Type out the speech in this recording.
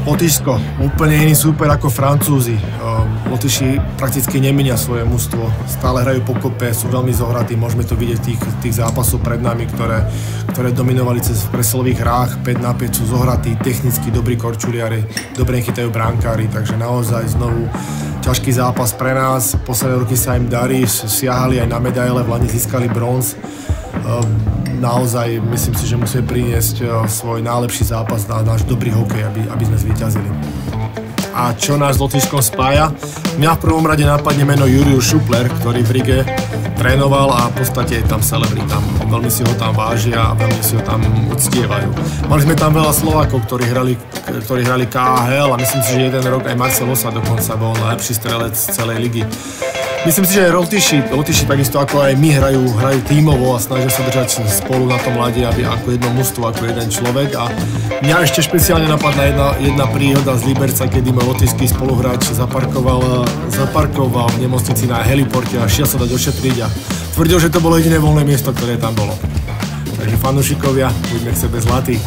Lotyšsko, úplne iný súper ako Francúzi. Lotyši prakticky nemenia svoje mužstvo, stále hrajú pokope, sú veľmi zohratí, môžeme to vidieť tých zápasov pred nami, ktoré dominovali cez presilových hrách, 5-5 sú zohratí, technicky dobrí korčuliari, dobre chytajú bránkári, takže naozaj znovu ťažký zápas pre nás. Posledné roky sa im darí, siahali aj na medaile, v Lani získali bronz. Naozaj myslím si, že musíme priniesť svoj najlepší zápas na náš dobrý hokej, aby sme zvíťazili. A čo nás s Lotyšskom spája? Mňa v prvom rade napadne meno Jurius Šupler, ktorý v Rige trénoval a v podstate je tam celebrita. Veľmi si ho tam vážia a veľmi si ho tam uctievajú. Mali sme tam veľa Slovákov, ktorí hrali KHL a myslím si, že jeden rok aj Marcel Osa dokonca bol najlepší strelec z celej ligy. Myslím si, že Lotyši takisto ako aj my hrajú tímovo a snažia sa držať spolu na tom ľade, aby ako jedno mužstvo, ako jeden človek. A mňa ešte špeciálne napadla jedna príhoda z Liberca, kedy môj lotyšský spoluhráč zaparkoval v nemocnici na heliporte a šiel sa dať ošetriť a tvrdil, že to bolo jediné voľné miesto, ktoré tam bolo. Takže fanúšikovia, buďme k sebe zlatí.